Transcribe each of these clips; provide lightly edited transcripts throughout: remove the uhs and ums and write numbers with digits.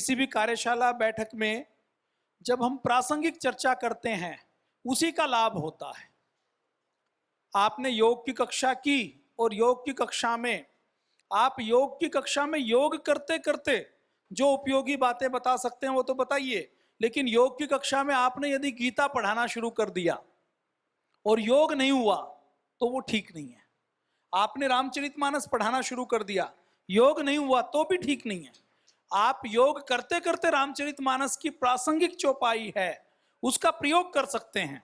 किसी भी कार्यशाला बैठक में जब हम प्रासंगिक चर्चा करते हैं उसी का लाभ होता है। आपने योग की कक्षा की और योग की कक्षा में आप योग की कक्षा में योग करते करते जो उपयोगी बातें बता सकते हैं वो तो बताइए, लेकिन योग की कक्षा में आपने यदि गीता पढ़ाना शुरू कर दिया और योग नहीं हुआ तो वो ठीक नहीं है। आपने रामचरितमानस पढ़ाना शुरू कर दिया, योग नहीं हुआ तो भी ठीक नहीं है। आप योग करते करते रामचरितमानस की प्रासंगिक चौपाई है उसका प्रयोग कर सकते हैं।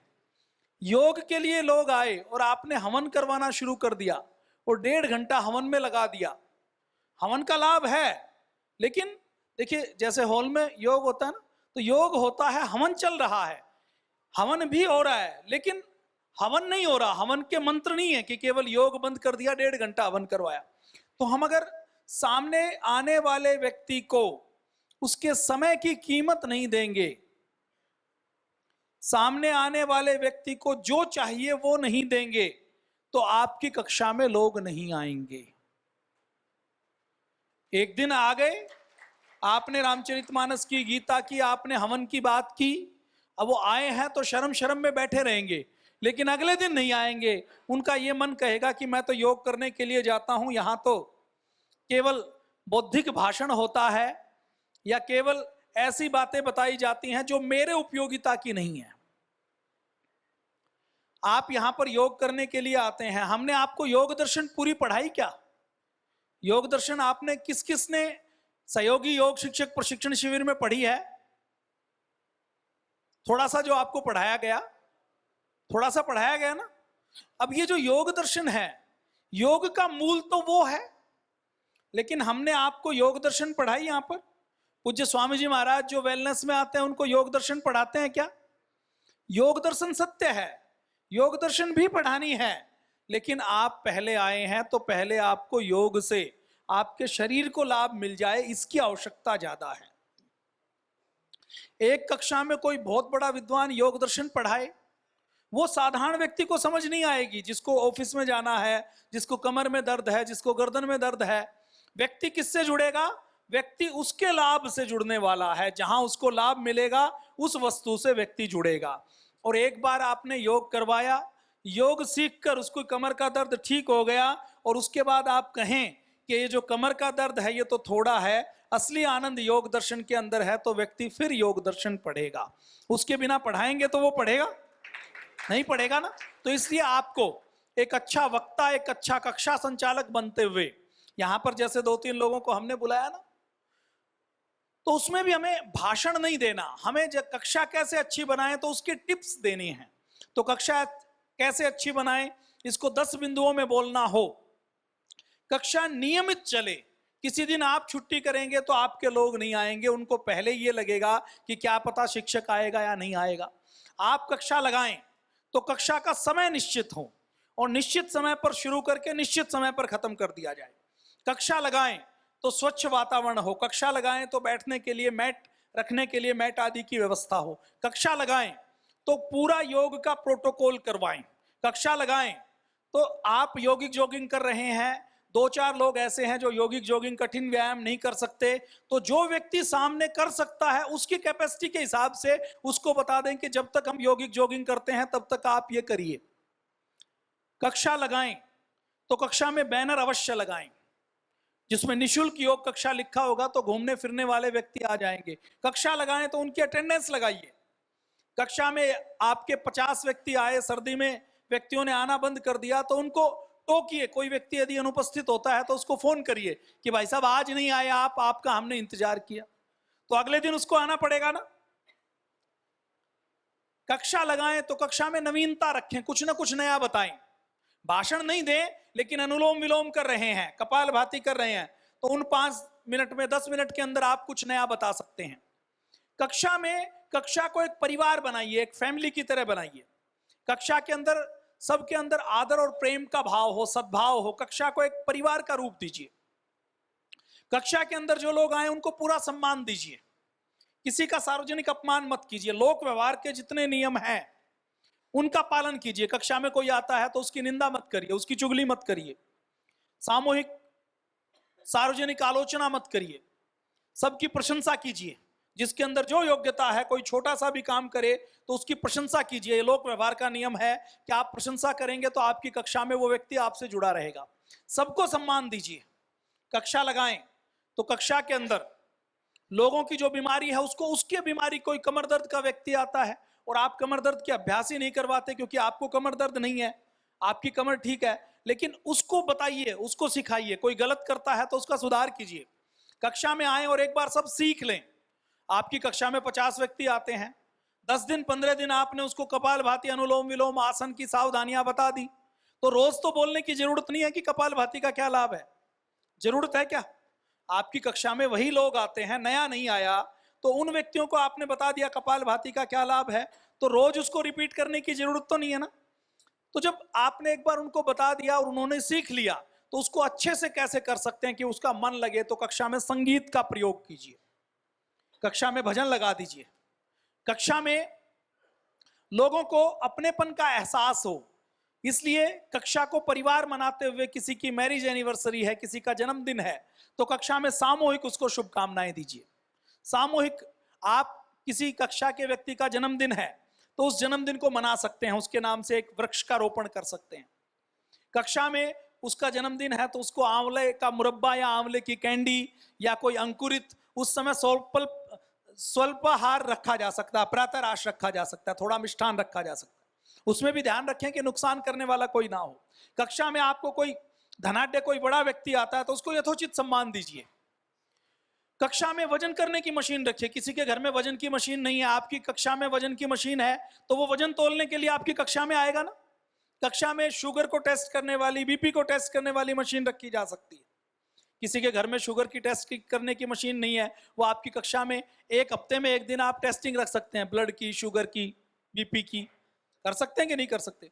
योग के लिए लोग आए और आपने हवन करवाना शुरू कर दिया और 1.5 घंटा हवन में लगा दिया। हवन का लाभ है, लेकिन देखिए जैसे हॉल में योग होता है ना, तो योग होता है, हवन चल रहा है, हवन भी हो रहा है, लेकिन हवन नहीं हो रहा, हवन के मंत्र नहीं है कि केवल योग बंद कर दिया 1.5 घंटा हवन करवाया। तो हम अगर सामने आने वाले व्यक्ति को उसके समय की कीमत नहीं देंगे, सामने आने वाले व्यक्ति को जो चाहिए वो नहीं देंगे, तो आपकी कक्षा में लोग नहीं आएंगे। एक दिन आ गए, आपने रामचरितमानस की, गीता की, आपने हवन की बात की, अब वो आए हैं तो शर्म शर्म में बैठे रहेंगे, लेकिन अगले दिन नहीं आएंगे। उनका ये मन कहेगा कि मैं तो योग करने के लिए जाता हूं, यहां तो केवल बौद्धिक भाषण होता है या केवल ऐसी बातें बताई जाती हैं जो मेरे उपयोगिता की नहीं है। आप यहां पर योग करने के लिए आते हैं, हमने आपको योग दर्शन पूरी पढ़ाई क्या? योग दर्शन आपने किस किस ने सहयोगी योग शिक्षक प्रशिक्षण शिविर में पढ़ी है? थोड़ा सा जो आपको पढ़ाया गया, थोड़ा सा पढ़ाया गया ना। अब ये जो योग दर्शन है, योग का मूल तो वो है, लेकिन हमने आपको योग दर्शन पढ़ाई। यहां पर पूज्य स्वामी जी महाराज जो वेलनेस में आते हैं उनको योग दर्शन पढ़ाते हैं क्या? योग दर्शन सत्य है, योग दर्शन भी पढ़ानी है, लेकिन आप पहले आए हैं तो पहले आपको योग से आपके शरीर को लाभ मिल जाए, इसकी आवश्यकता ज्यादा है। एक कक्षा में कोई बहुत बड़ा विद्वान योग दर्शन पढ़ाए, वो साधारण व्यक्ति को समझ नहीं आएगी। जिसको ऑफिस में जाना है, जिसको कमर में दर्द है, जिसको गर्दन में दर्द है, व्यक्ति किससे जुड़ेगा? व्यक्ति उसके लाभ से जुड़ने वाला है, जहां उसको लाभ मिलेगा उस वस्तु से व्यक्ति जुड़ेगा। और एक बार आपने योग करवाया, योग सीखकर उसको कमर का दर्द ठीक हो गया, और उसके बाद आप कहें कि ये जो कमर का दर्द है ये तो थोड़ा है, असली आनंद योग दर्शन के अंदर है, तो व्यक्ति फिर योग दर्शन पढ़ेगा। उसके बिना पढ़ाएंगे तो वो पढ़ेगा नहीं, पढ़ेगा ना। तो इसलिए आपको एक अच्छा वक्ता, एक अच्छा कक्षा संचालक बनते हुए, यहां पर जैसे 2-3 लोगों को हमने बुलाया ना, तो उसमें भी हमें भाषण नहीं देना, हमें कक्षा कैसे अच्छी बनाएं तो उसके टिप्स देनी है। तो कक्षा कैसे अच्छी बनाएं, इसको 10 बिंदुओं में बोलना हो। कक्षा नियमित चले, किसी दिन आप छुट्टी करेंगे तो आपके लोग नहीं आएंगे, उनको पहले ये लगेगा कि क्या पता शिक्षक आएगा या नहीं आएगा। आप कक्षा लगाएं तो कक्षा का समय निश्चित हो, और निश्चित समय पर शुरू करके निश्चित समय पर खत्म कर दिया जाए। कक्षा लगाएं तो स्वच्छ वातावरण हो, कक्षा लगाएं तो बैठने के लिए मैट, रखने के लिए मैट आदि की व्यवस्था हो, कक्षा लगाएं तो पूरा योग का प्रोटोकॉल करवाएं, कक्षा लगाएं तो आप योगिक जॉगिंग कर रहे हैं, 2-4 लोग ऐसे हैं जो योगिक जॉगिंग कठिन व्यायाम नहीं कर सकते, तो जो व्यक्ति सामने कर सकता है उसकी कैपेसिटी के हिसाब से उसको बता दें कि जब तक हम योगिक जॉगिंग करते हैं तब तक आप ये करिए। कक्षा लगाएं तो कक्षा में बैनर अवश्य लगाएं जिसमें निःशुल्क योग कक्षा लिखा होगा, तो घूमने फिरने वाले व्यक्ति आ जाएंगे। कक्षा लगाएं तो उनकी अटेंडेंस लगाइए। कक्षा में आपके 50 व्यक्ति आए, सर्दी में व्यक्तियों ने आना बंद कर दिया, तो उनको टोकिए। कोई व्यक्ति यदि अनुपस्थित होता है तो उसको फोन करिए कि भाई साहब आज नहीं आए आप, आपका हमने इंतजार किया, तो अगले दिन उसको आना पड़ेगा ना। कक्षा लगाएं तो कक्षा में नवीनता रखें, कुछ ना कुछ नया बताएं। भाषण नहीं दें, लेकिन अनुलोम विलोम कर रहे हैं, कपालभाति कर रहे हैं, तो उन 5 मिनट में, 10 मिनट के अंदर आप कुछ नया बता सकते हैं। कक्षा में, कक्षा को एक परिवार बनाइए, एक फैमिली की तरह बनाइए। कक्षा के अंदर सबके अंदर आदर और प्रेम का भाव हो, सद्भाव हो, कक्षा को एक परिवार का रूप दीजिए। कक्षा के अंदर जो लोग आए उनको पूरा सम्मान दीजिए, किसी का सार्वजनिक अपमान मत कीजिए। लोक व्यवहार के जितने नियम हैं उनका पालन कीजिए। कक्षा में कोई आता है तो उसकी निंदा मत करिए, उसकी चुगली मत करिए, सामूहिक सार्वजनिक आलोचना मत करिए। सबकी प्रशंसा कीजिए, जिसके अंदर जो योग्यता है, कोई छोटा सा भी काम करे तो उसकी प्रशंसा कीजिए। ये लोक व्यवहार का नियम है कि आप प्रशंसा करेंगे तो आपकी कक्षा में वो व्यक्ति आपसे जुड़ा रहेगा। सबको सम्मान दीजिए। कक्षा लगाएं तो कक्षा के अंदर लोगों की जो बीमारी है उसको, उसकी बीमारी, कोई कमर दर्द का व्यक्ति आता है और आप कमर दर्द के अभ्यास ही नहीं करवाते क्योंकि आपको कमर दर्द नहीं है, आपकी कमर ठीक है, लेकिन उसको बताइए, उसको सिखाइए। कोई गलत करता है तो उसका सुधार कीजिए। कक्षा में आए और एक बार सब सीख लें। आपकी कक्षा में 50 व्यक्ति आते हैं, 10 दिन 15 दिन आपने उसको कपालभाति, अनुलोम विलोम, आसन की सावधानियां बता दी, तो रोज तो बोलने की जरूरत नहीं है कि कपालभाति का क्या लाभ है। जरूरत है क्या? आपकी कक्षा में वही लोग आते हैं, नया नहीं आया, तो उन व्यक्तियों को आपने बता दिया कपालभाति का क्या लाभ है, तो रोज उसको रिपीट करने की जरूरत तो नहीं है ना। तो जब आपने एक बार उनको बता दिया और उन्होंने सीख लिया, तो उसको अच्छे से कैसे कर सकते हैं कि उसका मन लगे? तो कक्षा में संगीत का प्रयोग कीजिए, कक्षा में भजन लगा दीजिए, कक्षा में लोगों को अपनेपन का एहसास हो। इसलिए कक्षा को परिवार मनाते हुए, किसी की मैरिज एनिवर्सरी है, किसी का जन्मदिन है, तो कक्षा में सामूहिक उसको शुभकामनाएं दीजिए। सामूहिक, आप किसी कक्षा के व्यक्ति का जन्मदिन है तो उस जन्मदिन को मना सकते हैं, उसके नाम से एक वृक्ष का रोपण कर सकते हैं। कक्षा में उसका जन्मदिन है तो उसको आंवले का मुरब्बा या आंवले की कैंडी या कोई अंकुरित, उस समय स्वल्पाहार रखा जा सकता है, प्रातराश रखा जा सकता है, थोड़ा मिष्ठान रखा जा सकता है। उसमें भी ध्यान रखें कि नुकसान करने वाला कोई ना हो। कक्षा में आपको कोई धनाढ्य, कोई बड़ा व्यक्ति आता है तो उसको यथोचित सम्मान दीजिए। कक्षा में वजन करने की मशीन रखिए। किसी के घर में वजन की मशीन नहीं है, आपकी कक्षा में वजन की मशीन है, तो वो वजन तोलने के लिए आपकी कक्षा में आएगा ना। कक्षा में शुगर को टेस्ट करने वाली, बीपी को टेस्ट करने वाली मशीन रखी जा सकती है। किसी के घर में शुगर की टेस्ट करने की मशीन नहीं है, वो आपकी कक्षा में एक हफ्ते में एक दिन आप टेस्टिंग रख सकते हैं, ब्लड की, शुगर की, बीपी की। कर सकते हैं कि नहीं कर सकते?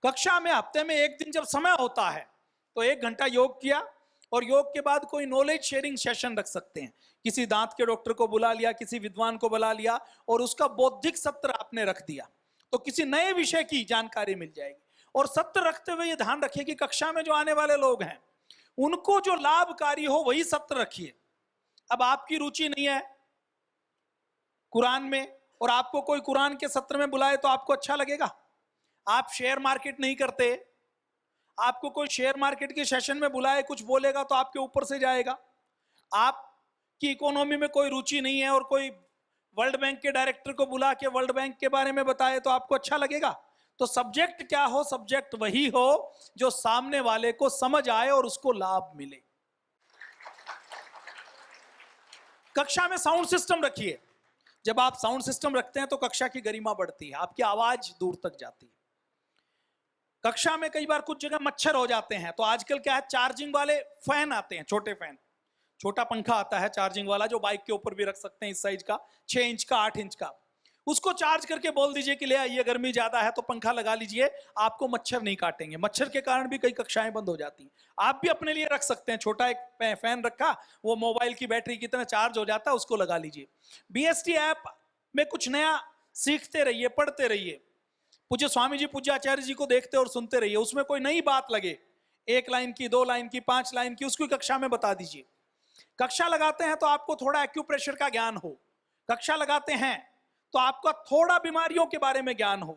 कक्षा में हफ्ते में एक दिन जब समय होता है तो 1 घंटा योग किया, और योग के बाद कोई नॉलेज शेयरिंग सेशन रख सकते हैं। किसी दांत के डॉक्टर को बुला लिया, किसी विद्वान को बुला लिया और उसका बौद्धिक सत्र आपने रख दिया, तो किसी नए विषय की जानकारी मिल जाएगी। और सत्र रखते हुए ये ध्यान रखिए कि कक्षा में जो आने वाले लोग हैं उनको जो लाभकारी हो वही सत्र रखिए। अब आपकी रुचि नहीं है कुरान में और आपको कोई कुरान के सत्र में बुलाए तो आपको अच्छा लगेगा? आप शेयर मार्केट नहीं करते, आपको कोई शेयर मार्केट के सेशन में बुलाए, कुछ बोलेगा तो आपके ऊपर से जाएगा। आपकी इकोनॉमी में कोई रुचि नहीं है और कोई वर्ल्ड बैंक के डायरेक्टर को बुला के वर्ल्ड बैंक के बारे में बताए तो आपको अच्छा लगेगा? तो सब्जेक्ट क्या हो? सब्जेक्ट वही हो जो सामने वाले को समझ आए और उसको लाभ मिले। कक्षा में साउंड सिस्टम रखिए। जब आप साउंड सिस्टम रखते हैं तो कक्षा की गरिमा बढ़ती है, आपकी आवाज दूर तक जाती है। कक्षा में कई बार कुछ जगह मच्छर हो जाते हैं, तो आजकल क्या है, चार्जिंग वाले फैन आते हैं, छोटे फैन, छोटा पंखा आता है चार्जिंग वाला, जो बाइक के ऊपर भी रख सकते हैं, इस साइज का, 6 इंच का, 8 इंच का। उसको चार्ज करके बोल दीजिए कि ले आइए, गर्मी ज्यादा है तो पंखा लगा लीजिए, आपको मच्छर नहीं काटेंगे। मच्छर के कारण भी कई कक्षाएं बंद हो जाती हैं। आप भी अपने लिए रख सकते हैं, छोटा एक फैन रखा, वो मोबाइल की बैटरी की तरह चार्ज हो जाता है, उसको लगा लीजिए। बीएसटी ऐप में कुछ नया सीखते रहिए, पढ़ते रहिए। पूज्य स्वामी जी, पूज्य आचार्य जी को देखते और सुनते रहिए। उसमें कोई नई बात लगे, 1 लाइन की, 2 लाइन की, 5 लाइन की, उसको कक्षा में बता दीजिए। कक्षा लगाते हैं तो आपको थोड़ा एक्यूप्रेशर का ज्ञान हो। कक्षा लगाते हैं तो आपका थोड़ा बीमारियों के बारे में ज्ञान हो।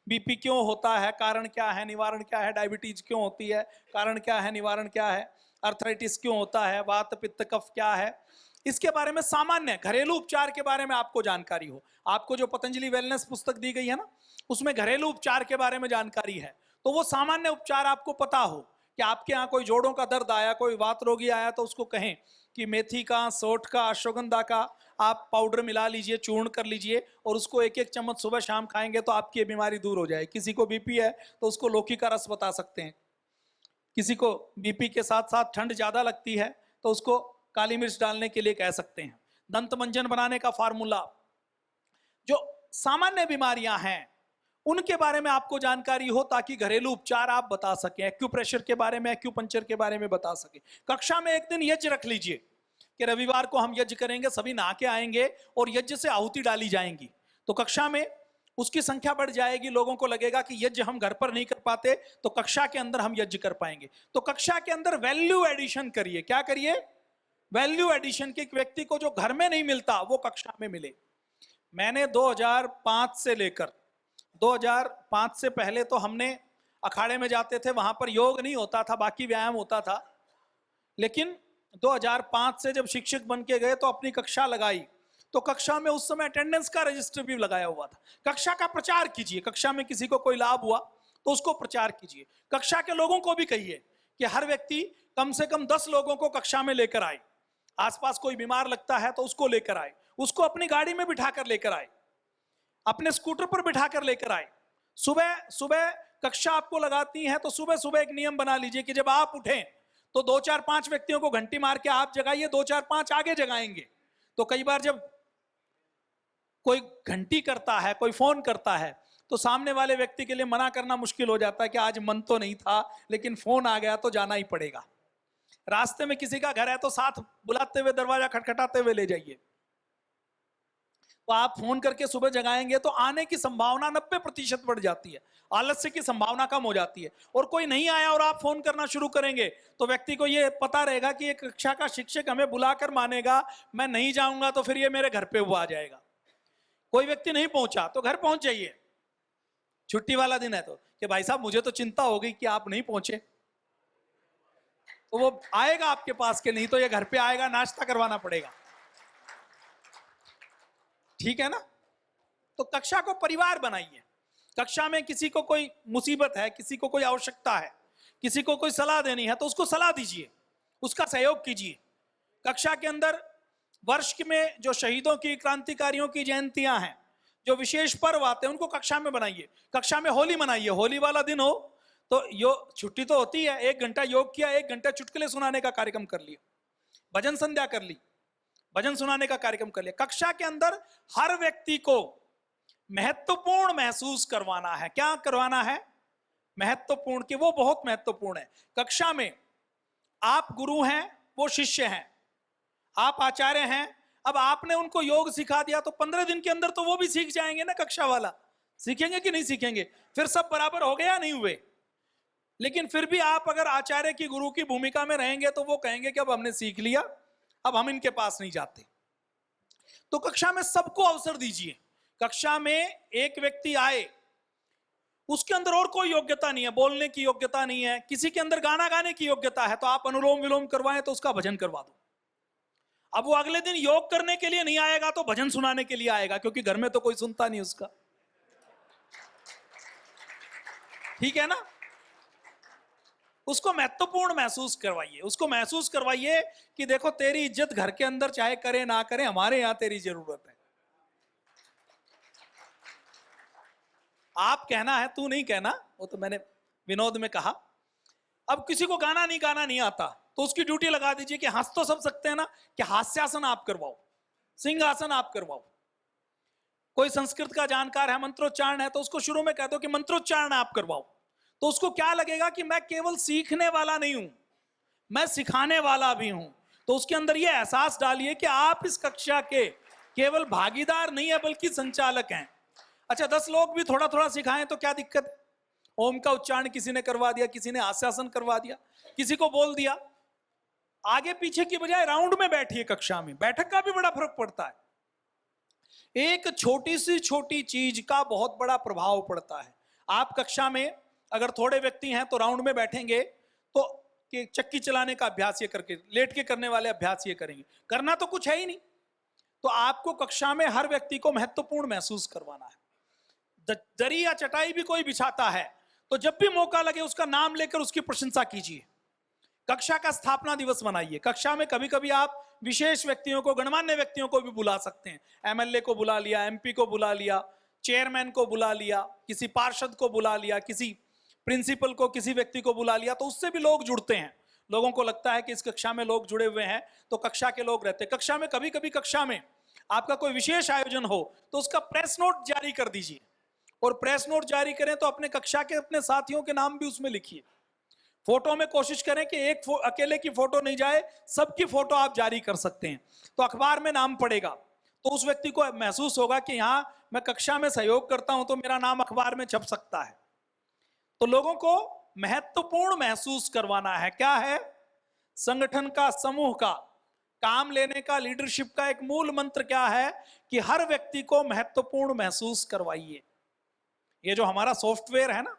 बीपी क्यों होता है, कारण क्या है, निवारण क्या है, डायबिटीज क्यों होती है, कारण क्या है, निवारण क्या है, अर्थराइटिस क्यों होता है, वात पित्त कफ क्या है, इसके बारे में सामान्य घरेलू उपचार के बारे में आपको जानकारी हो। आपको जो पतंजलि वेलनेस पुस्तक दी गई है ना, उसमें घरेलू उपचार के बारे में जानकारी है, तो वो सामान्य उपचार आपको पता हो कि आपके यहाँ कोई जोड़ों का दर्द आया, कोई वात रोगी आया, तो उसको कहें कि मेथी का, सोंठ का, अश्वगंधा का आप पाउडर मिला लीजिए, चूर्ण कर लीजिए और उसको 1-1 चम्मच सुबह शाम खाएंगे तो आपकी बीमारी दूर हो जाए। किसी को बीपी है तो उसको लौकी का रस बता सकते हैं। किसी को बीपी के साथ साथ ठंड ज्यादा लगती है तो उसको काली मिर्च डालने के लिए कह सकते हैं। दंत मंजन बनाने का फार्मूला, जो सामान्य बीमारियां हैं उनके बारे में आपको जानकारी हो ताकि घरेलू उपचार आप बता सकें। एक्यूप्रेशर के बारे में, एक्यूपंक्चर के बारे में बता सकें। कक्षा में एक दिन यज्ञ रख लीजिए कि रविवार को हम यज्ञ करेंगे, सभी नहा के आएंगे और यज्ञ से आहुति डाली जाएंगी, तो कक्षा में उसकी संख्या बढ़ जाएगी। लोगों को लगेगा कि यज्ञ हम घर पर नहीं कर पाते तो कक्षा के अंदर हम यज्ञ कर पाएंगे। तो कक्षा के अंदर वैल्यू एडिशन करिए। क्या करिए? वैल्यू एडिशन के व्यक्ति को जो घर में नहीं मिलता वो कक्षा में मिले। मैंने 2005 से लेकर 2005 से पहले तो हमने अखाड़े में जाते थे, वहां पर योग नहीं होता था, बाकी व्यायाम होता था। लेकिन 2005 से जब शिक्षक बन के गए तो अपनी कक्षा लगाई, तो कक्षा में उस समय अटेंडेंस का रजिस्टर भी लगाया हुआ था। कक्षा का प्रचार कीजिए, कक्षा में किसी को कोई लाभ हुआ तो उसको प्रचार कीजिए। कक्षा के लोगों को भी कहिए कि हर व्यक्ति कम से कम 10 लोगों को कक्षा में लेकर आए। आसपास कोई बीमार लगता है तो उसको लेकर आए, उसको अपनी गाड़ी में बिठाकर लेकर आए, अपने स्कूटर पर बिठाकर लेकर आए। सुबह सुबह कक्षा आपको लगाती है तो सुबह सुबह एक नियम बना लीजिए कि जब आप उठें तो 2-4-5 व्यक्तियों को घंटी मार के आप जगाइए, 2-4-5 आगे जगाएंगे। तो कई बार जब कोई घंटी करता है, कोई फोन करता है, तो सामने वाले व्यक्ति के लिए मना करना मुश्किल हो जाता है कि आज मन तो नहीं था लेकिन फोन आ गया तो जाना ही पड़ेगा। रास्ते में किसी का घर है तो साथ बुलाते हुए, दरवाजा खटखटाते हुए ले जाइए। तो आप फोन करके सुबह जगाएंगे तो आने की संभावना 90% बढ़ जाती है, आलस्य की संभावना कम हो जाती है। और कोई नहीं आया और आप फोन करना शुरू करेंगे तो व्यक्ति को ये पता रहेगा कि एक कक्षा का शिक्षक हमें बुलाकर मानेगा, मैं नहीं जाऊंगा तो फिर ये मेरे घर पे वो आ जाएगा। कोई व्यक्ति नहीं पहुंचा तो घर पहुंच जाइए, छुट्टी वाला दिन है तो, कि भाई साहब मुझे तो चिंता हो गई कि आप नहीं पहुंचे, तो वो आएगा आपके पास के, नहीं तो ये घर पे आएगा, नाश्ता करवाना पड़ेगा। ठीक है ना? तो कक्षा को परिवार बनाइए। कक्षा में किसी को कोई मुसीबत है, किसी को कोई आवश्यकता है, किसी को कोई सलाह देनी है तो उसको सलाह दीजिए, उसका सहयोग कीजिए। कक्षा के अंदर वर्ष में जो शहीदों की, क्रांतिकारियों की जयंतियां हैं, जो विशेष पर्व आते हैं, उनको कक्षा में बनाइए। कक्षा में होली मनाइए, होली वाला दिन हो तो छुट्टी तो होती है, 1 घंटा योग किया, 1 घंटा चुटकुले सुनाने का कार्यक्रम कर लिया, भजन संध्या कर ली, भजन सुनाने का कार्यक्रम कर लिया। कक्षा के अंदर हर व्यक्ति को महत्वपूर्ण महसूस करवाना है। क्या करवाना है? महत्वपूर्ण, कि वो बहुत महत्वपूर्ण है। कक्षा में आप गुरु हैं, वो शिष्य हैं, आप आचार्य हैं। अब आपने उनको योग सिखा दिया तो 15 दिन के अंदर तो वो भी सीख जाएंगे ना, कक्षा वाला। सीखेंगे कि नहीं सीखेंगे? फिर सब बराबर हो गए या नहीं हुए? लेकिन फिर भी आप अगर आचार्य की, गुरु की भूमिका में रहेंगे तो वो कहेंगे कि अब हमने सीख लिया, अब हम इनके पास नहीं जाते। तो कक्षा में सबको अवसर दीजिए। कक्षा में एक व्यक्ति आए, उसके अंदर और कोई योग्यता नहीं है, बोलने की योग्यता नहीं है, किसी के अंदर गाना गाने की योग्यता है तो आप अनुलोम विलोम करवाएं तो उसका भजन करवा दो। अब वो अगले दिन योग करने के लिए नहीं आएगा तो भजन सुनाने के लिए आएगा, क्योंकि घर में तो कोई सुनता नहीं उसका। ठीक है ना? उसको महत्वपूर्ण महसूस करवाइए, उसको महसूस करवाइए कि देखो तेरी इज्जत घर के अंदर चाहे करे ना करे, हमारे यहां तेरी जरूरत है। आप कहना है, तू नहीं कहना, वो तो मैंने विनोद में कहा। अब किसी को गाना नहीं आता तो उसकी ड्यूटी लगा दीजिए कि हंस तो सब सकते हैं ना, कि हास्यासन आप करवाओ, सिंहासन आप करवाओ। कोई संस्कृत का जानकार है, मंत्रोच्चारण है, तो उसको शुरू में कह दो कि मंत्रोच्चारण आप करवाओ। तो उसको क्या लगेगा कि मैं केवल सीखने वाला नहीं हूं, मैं सिखाने वाला भी हूं। तो उसके अंदर यह एहसास डालिए कि आप इस कक्षा के केवल भागीदार नहीं है बल्कि संचालक हैं। अच्छा, 10 लोग भी थोड़ा थोड़ा सिखाएं तो क्या दिक्कत है? ओम का उच्चारण किसी ने करवा दिया, किसी ने हास्यासन करवा दिया, किसी को बोल दिया। आगे पीछे की बजाय राउंड में बैठिए। कक्षा में बैठक का भी बड़ा फर्क पड़ता है। एक छोटी सी छोटी चीज का बहुत बड़ा प्रभाव पड़ता है। आप कक्षा में अगर थोड़े व्यक्ति हैं तो राउंड में बैठेंगे तो कि चक्की चलाने का अभ्यास ये करके, लेट के करने वाले अभ्यास ये करेंगे, करना तो कुछ है ही नहीं। तो आपको कक्षा में हर व्यक्ति को महत्वपूर्ण महसूस करवाना है। दरी या चटाई भी कोई बिछाता है तो जब भी मौका लगे उसका नाम लेकर उसकी प्रशंसा कीजिए। कक्षा का स्थापना दिवस मनाइए। कक्षा में कभी कभी आप विशेष व्यक्तियों को, गणमान्य व्यक्तियों को भी बुला सकते हैं। एमएलए को बुला लिया, एमपी को बुला लिया, चेयरमैन को बुला लिया, किसी पार्षद को बुला लिया, किसी प्रिंसिपल को, किसी व्यक्ति को बुला लिया, तो उससे भी लोग जुड़ते हैं। लोगों को लगता है कि इस कक्षा में लोग जुड़े हुए हैं तो कक्षा के लोग रहते हैं। कक्षा में कभी कभी कक्षा में आपका कोई विशेष आयोजन हो तो उसका प्रेस नोट जारी कर दीजिए, और प्रेस नोट जारी करें तो अपने कक्षा के, अपने साथियों के नाम भी उसमें लिखिए। फोटो में कोशिश करें कि एक अकेले की फोटो नहीं जाए, सबकी फोटो आप जारी कर सकते हैं। तो अखबार में नाम पड़ेगा तो उस व्यक्ति को महसूस होगा कि यहां मैं कक्षा में सहयोग करता हूं तो मेरा नाम अखबार में छप सकता है। तो लोगों को महत्वपूर्ण महसूस करवाना है। क्या है? संगठन का, समूह का काम लेने का, लीडरशिप का एक मूल मंत्र क्या है कि हर व्यक्ति को महत्वपूर्ण महसूस करवाइए। ये जो हमारा सॉफ्टवेयर है ना,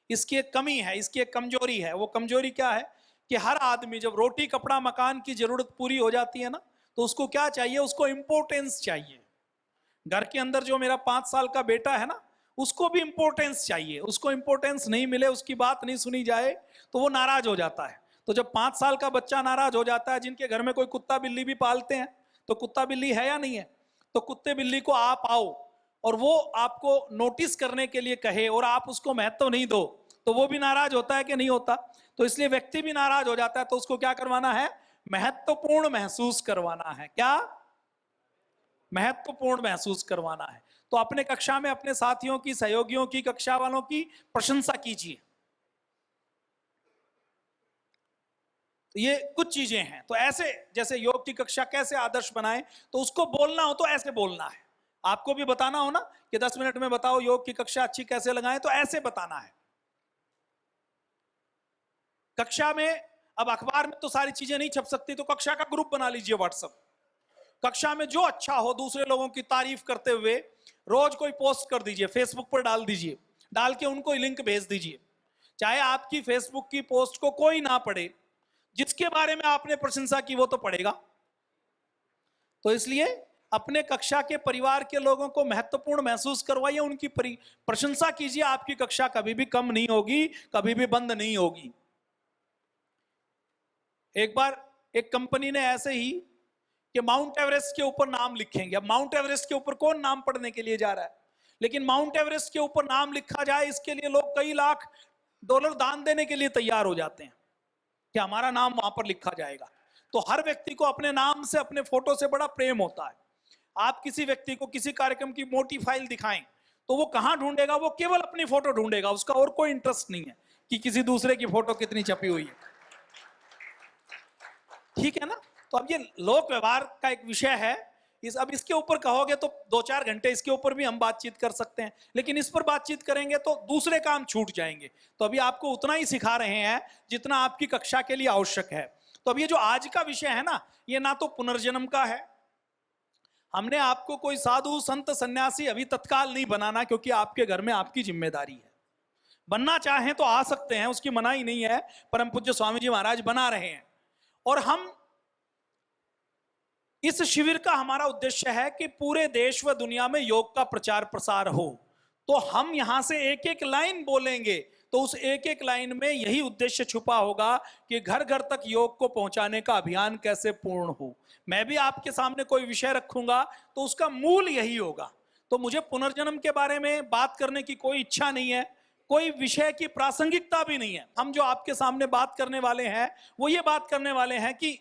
इसकी एक कमी है, इसकी एक कमजोरी है। वो कमजोरी क्या है कि हर आदमी जब रोटी कपड़ा मकान की जरूरत पूरी हो जाती है ना, तो उसको क्या चाहिए, उसको इंपोर्टेंस चाहिए। घर के अंदर जो मेरा 5 साल का बेटा है ना, उसको भी इंपोर्टेंस चाहिए। उसको इंपोर्टेंस नहीं मिले, उसकी बात नहीं सुनी जाए तो वो नाराज हो जाता है। तो जब 5 साल का बच्चा नाराज हो जाता है, जिनके घर में कोई कुत्ता बिल्ली भी पालते हैं, तो कुत्ता बिल्ली है या नहीं है, तो कुत्ते बिल्ली को आप आओ और वो आपको नोटिस करने के लिए कहे और आप उसको महत्व नहीं दो, तो वो भी नाराज होता है कि नहीं होता। तो इसलिए व्यक्ति भी नाराज हो जाता है, तो उसको क्या करवाना है, महत्वपूर्ण महसूस करवाना है। क्या महत्वपूर्ण महसूस करवाना है। तो अपने कक्षा में अपने साथियों की, सहयोगियों की, कक्षा वालों की प्रशंसा कीजिए। तो ये कुछ चीजें हैं। तो ऐसे जैसे योग की कक्षा कैसे आदर्श बनाएं, तो उसको बोलना हो तो ऐसे बोलना है। आपको भी बताना हो ना कि 10 मिनट में बताओ योग की कक्षा अच्छी कैसे लगाएं, तो ऐसे बताना है। कक्षा में अब अखबार में तो सारी चीजें नहीं छप सकती, तो कक्षा का ग्रुप बना लीजिए व्हाट्सएप। कक्षा में जो अच्छा हो, दूसरे लोगों की तारीफ करते हुए रोज कोई पोस्ट कर दीजिए, फेसबुक पर डाल दीजिए, डाल के उनको लिंक भेज दीजिए। चाहे आपकी फेसबुक की पोस्ट को कोई ना पढ़े, जिसके बारे में आपने प्रशंसा की वो तो पढ़ेगा। तो इसलिए अपने कक्षा के परिवार के लोगों को महत्वपूर्ण महसूस करवाइए, उनकी प्रशंसा कीजिए। आपकी कक्षा कभी भी कम नहीं होगी, कभी भी बंद नहीं होगी। एक बार एक कंपनी ने ऐसे ही कि माउंट एवरेस्ट के ऊपर नाम लिखेंगे। अब माउंट एवरेस्ट के ऊपर कौन नाम पढ़ने के लिए जा रहा है, लेकिन माउंट एवरेस्ट के ऊपर नाम लिखा जाए, इसके लिए लोग कई लाख डॉलर दान देने के लिए तैयार हो जाते हैं कि हमारा नाम वहां पर लिखा जाएगा। तो हर व्यक्ति को अपने नाम से, अपने फोटो से बड़ा प्रेम होता है। आप किसी व्यक्ति को किसी कार्यक्रम की मोटी फाइल दिखाएं तो वो कहां ढूंढेगा, वो केवल अपनी फोटो ढूंढेगा, उसका और कोई इंटरेस्ट नहीं है कि किसी दूसरे की फोटो कितनी छपी हुई है। ठीक है ना। तो अब ये लोक व्यवहार का एक विषय है। अब इसके ऊपर कहोगे तो 2-4 घंटे इसके ऊपर भी हम बातचीत कर सकते हैं, लेकिन इस पर बातचीत करेंगे तो दूसरे काम छूट जाएंगे। तो अभी आपको उतना ही सिखा रहे हैं जितना आपकी कक्षा के लिए आवश्यक है। तो अब ये जो आज का विषय है ना, ये ना तो पुनर्जन्म का है। हमने आपको कोई साधु संत सन्यासी अभी तत्काल नहीं बनाना, क्योंकि आपके घर में आपकी जिम्मेदारी है। बनना चाहें तो आ सकते हैं, उसकी मनाही नहीं है। परम पूज्य स्वामी जी महाराज बना रहे हैं। और हम इस शिविर का हमारा उद्देश्य है कि पूरे देश व दुनिया में योग का प्रचार प्रसार हो। तो हम यहां से एक एक लाइन बोलेंगे, तो उस एक एक लाइन में यही उद्देश्य छुपा होगा कि घर घर तक योग को पहुंचाने का अभियान कैसे पूर्ण हो। मैं भी आपके सामने कोई विषय रखूंगा तो उसका मूल यही होगा। तो मुझे पुनर्जन्म के बारे में बात करने की कोई इच्छा नहीं है, कोई विषय की प्रासंगिकता भी नहीं है। हम जो आपके सामने बात करने वाले हैं वो ये बात करने वाले हैं कि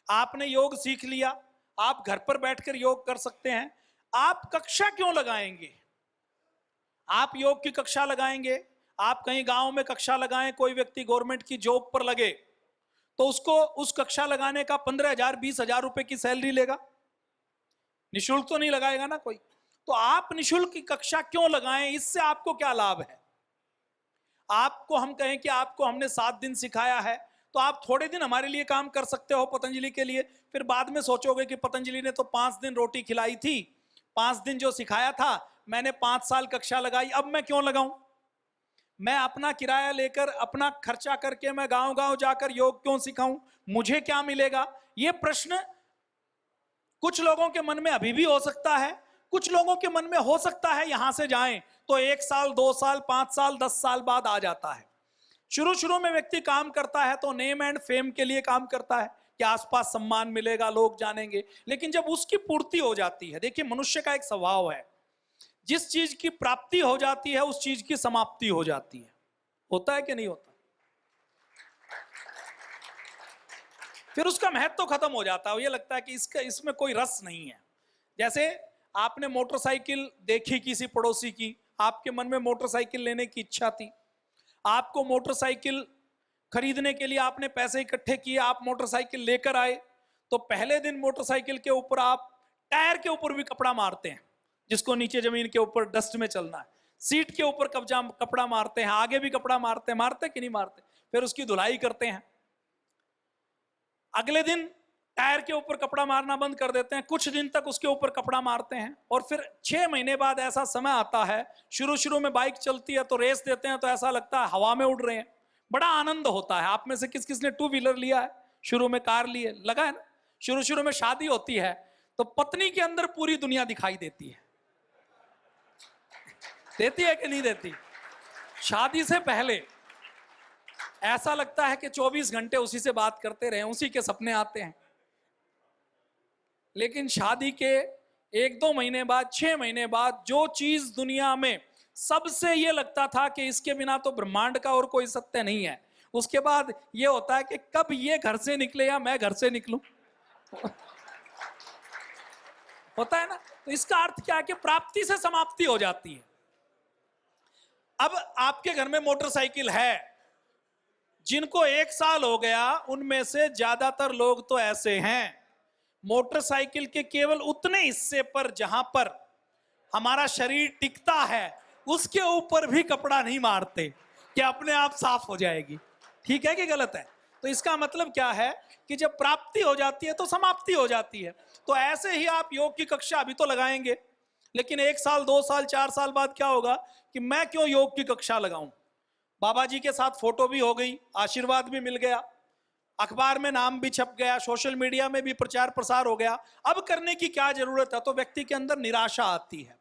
आपने योग सीख लिया, आप घर पर बैठकर योग कर सकते हैं। आप कक्षा क्यों लगाएंगे? आप योग की कक्षा लगाएंगे, आप कहीं गांव में कक्षा लगाएं, कोई व्यक्ति गवर्नमेंट की जॉब पर लगे तो उसको उस कक्षा लगाने का 15,000 20,000 रुपए की सैलरी लेगा, निशुल्क तो नहीं लगाएगा ना कोई। तो आप निशुल्क की कक्षा क्यों लगाएं? इससे आपको क्या लाभ है? आपको हम कहें कि आपको हमने 7 दिन सिखाया है, तो आप थोड़े दिन हमारे लिए काम कर सकते हो पतंजलि के लिए, फिर बाद में सोचोगे कि पतंजलि ने तो 5 दिन रोटी खिलाई थी, 5 दिन जो सिखाया था मैंने 5 साल कक्षा लगाई, अब मैं क्यों लगाऊं? मैं अपना किराया लेकर, अपना खर्चा करके मैं गांव गांव जाकर योग क्यों सिखाऊं? मुझे क्या मिलेगा? ये प्रश्न कुछ लोगों के मन में अभी भी हो सकता है, कुछ लोगों के मन में हो सकता है यहां से जाएं तो 1 साल 2 साल 5 साल 10 साल बाद आ जाता है। शुरू शुरू में व्यक्ति काम करता है तो नेम एंड फेम के लिए काम करता है कि आसपास सम्मान मिलेगा, लोग जानेंगे। लेकिन जब उसकी पूर्ति हो जाती है, देखिए मनुष्य का एक स्वभाव है, जिस चीज की प्राप्ति हो जाती है उस चीज की समाप्ति हो जाती है। होता है कि नहीं होता? फिर उसका महत्व तो खत्म हो जाता है, ये लगता है कि इसमें कोई रस नहीं है। जैसे आपने मोटरसाइकिल देखी किसी पड़ोसी की, आपके मन में मोटरसाइकिल लेने की इच्छा थी, आपको मोटरसाइकिल खरीदने के लिए आपने पैसे इकट्ठे किए, आप मोटरसाइकिल लेकर आए, तो पहले दिन मोटरसाइकिल के ऊपर आप टायर के ऊपर भी कपड़ा मारते हैं, जिसको नीचे जमीन के ऊपर डस्ट में चलना है, सीट के ऊपर कपड़ा मारते हैं, आगे भी कपड़ा मारते हैं, मारते कि नहीं मारते? फिर उसकी धुलाई करते हैं। अगले दिन टायर के ऊपर कपड़ा मारना बंद कर देते हैं, कुछ दिन तक उसके ऊपर कपड़ा मारते हैं, और फिर 6 महीने बाद ऐसा समय आता है, शुरू शुरू में बाइक चलती है तो रेस देते हैं तो ऐसा लगता है हवा में उड़ रहे हैं, बड़ा आनंद होता है। आप में से किस किस ने 2 व्हीलर लिया है, शुरू में कार लिए, लगा है ना। शुरू शुरू में शादी होती है तो पत्नी के अंदर पूरी दुनिया दिखाई देती है, देती है कि नहीं देती? शादी से पहले ऐसा लगता है कि 24 घंटे उसी से बात करते रहे, उसी के सपने आते हैं। लेकिन शादी के 1-2 महीने बाद, 6 महीने बाद, जो चीज दुनिया में सबसे ये लगता था कि इसके बिना तो ब्रह्मांड का और कोई सत्य नहीं है, उसके बाद ये होता है कि कब ये घर से निकले या मैं घर से निकलूं। होता है ना। तो इसका अर्थ क्या है कि प्राप्ति से समाप्ति हो जाती है। अब आपके घर में मोटरसाइकिल है, जिनको 1 साल हो गया, उनमें से ज्यादातर लोग तो ऐसे हैं मोटरसाइकिल के केवल उतने हिस्से पर जहां पर हमारा शरीर टिकता है उसके ऊपर भी कपड़ा नहीं मारते कि अपने आप साफ हो जाएगी। ठीक है कि गलत है? तो इसका मतलब क्या है कि जब प्राप्ति हो जाती है तो समाप्ति हो जाती है। तो ऐसे ही आप योग की कक्षा अभी तो लगाएंगे, लेकिन 1 साल, 2 साल, 4 साल बाद क्या होगा कि मैं क्यों योग की कक्षा लगाऊं। बाबा जी के साथ फोटो भी हो गई, आशीर्वाद भी मिल गया, अखबार में नाम भी छप गया, सोशल मीडिया में भी प्रचार प्रसार हो गया, अब करने की क्या जरूरत है। तो व्यक्ति के अंदर निराशा आती है,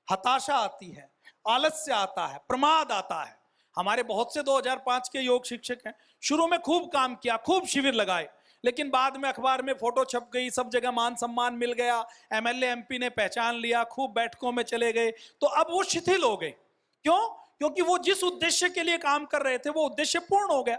हताशा आती है, आलस्य आता है, प्रमाद आता है। हमारे बहुत से 2005 के योग शिक्षक हैं, शुरू में खूब काम किया, खूब शिविर लगाए, लेकिन बाद में अखबार में फोटो छप गई, सब जगह मान सम्मान मिल गया, एमएलए एमपी ने पहचान लिया, खूब बैठकों में चले गए, तो अब वो शिथिल हो गए। क्यों? क्योंकि वो जिस उद्देश्य के लिए काम कर रहे थे वो उद्देश्य पूर्ण हो गया।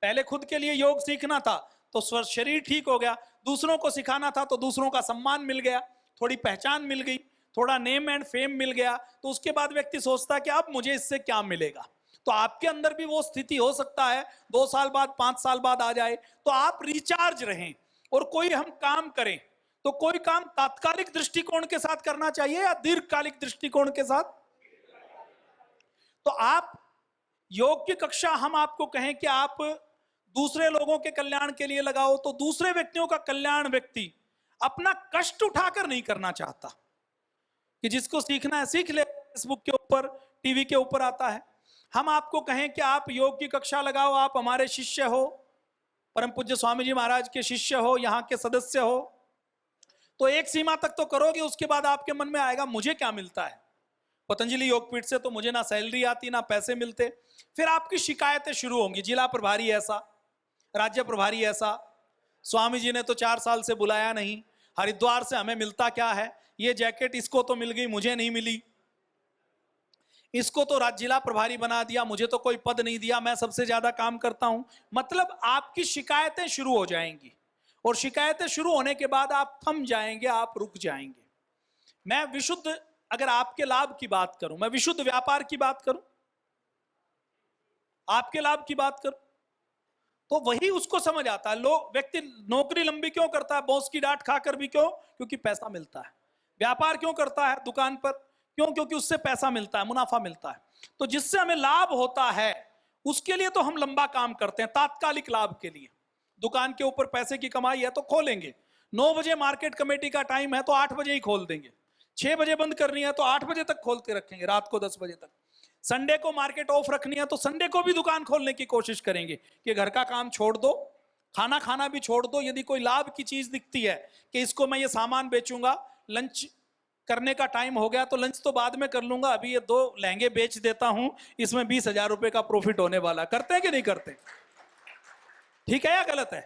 पहले खुद के लिए योग सीखना था तो शरीर ठीक हो गया, दूसरों को सिखाना था तो दूसरों का सम्मान मिल गया, थोड़ी पहचान मिल गई, थोड़ा नेम एंड फेम मिल गया, तो उसके बाद व्यक्ति सोचता है कि अब मुझे इससे क्या मिलेगा। तो आपके अंदर भी वो स्थिति हो सकता है 2 साल बाद, 5 साल बाद आ जाए। तो आप रिचार्ज रहें और कोई हम काम करें तो कोई काम तात्कालिक दृष्टिकोण के साथ करना चाहिए या दीर्घकालिक दृष्टिकोण के साथ। तो आप योग की कक्षा हम आपको कहें कि आप दूसरे लोगों के कल्याण के लिए लगाओ, तो दूसरे व्यक्तियों का कल्याण व्यक्ति अपना कष्ट उठाकर नहीं करना चाहता कि जिसको सीखना है सीख ले, फेसबुक के ऊपर, टीवी के ऊपर आता है। हम आपको कहें कि आप योग की कक्षा लगाओ, आप हमारे शिष्य हो, परम पूज्य स्वामी जी महाराज के शिष्य हो, यहाँ के सदस्य हो, तो एक सीमा तक तो करोगे, उसके बाद आपके मन में आएगा मुझे क्या मिलता है। पतंजलि योगपीठ से तो मुझे ना सैलरी आती ना पैसे मिलते। फिर आपकी शिकायतें शुरू होंगी, जिला प्रभारी ऐसा, राज्य प्रभारी ऐसा, स्वामी जी ने तो 4 साल से बुलाया नहीं, हरिद्वार से हमें मिलता क्या है, ये जैकेट इसको तो मिल गई मुझे नहीं मिली, इसको तो राज्य जिला प्रभारी बना दिया, मुझे तो कोई पद नहीं दिया, मैं सबसे ज्यादा काम करता हूं। मतलब आपकी शिकायतें शुरू हो जाएंगी, और शिकायतें शुरू होने के बाद आप थम जाएंगे, आप रुक जाएंगे। मैं विशुद्ध, अगर आपके लाभ की बात करूं, मैं विशुद्ध व्यापार की बात करूं, आपके लाभ की बात करूं, तो वही उसको समझ आता है। लोग, व्यक्ति नौकरी लंबी क्यों करता है, बॉस की डांट खाकर भी, क्यों? क्योंकि पैसा मिलता है। व्यापार क्यों करता है दुकान पर, क्यों? क्योंकि उससे पैसा मिलता है, मुनाफा मिलता है। तो जिससे हमें लाभ होता है उसके लिए तो हम लंबा काम करते हैं, तात्कालिक लाभ के लिए। दुकान के ऊपर पैसे की कमाई है तो खोलेंगे, 9 बजे मार्केट कमेटी का टाइम है तो 8 बजे ही खोल देंगे, 6 बजे बंद करनी है तो 8 बजे तक खोल के रखेंगे, रात को 10 बजे तक। संडे को मार्केट ऑफ रखनी है तो संडे को भी दुकान खोलने की कोशिश करेंगे कि घर का काम छोड़ दो, खाना खाना भी छोड़ दो। यदि कोई लाभ की चीज दिखती है कि इसको मैं ये सामान बेचूंगा, लंच करने का टाइम हो गया तो लंच तो बाद में कर लूंगा, अभी ये 2 लहंगे बेच देता हूं, इसमें 20,000 रुपए का प्रॉफिट होने वाला। करते हैं कि नहीं करते? ठीक है या गलत है?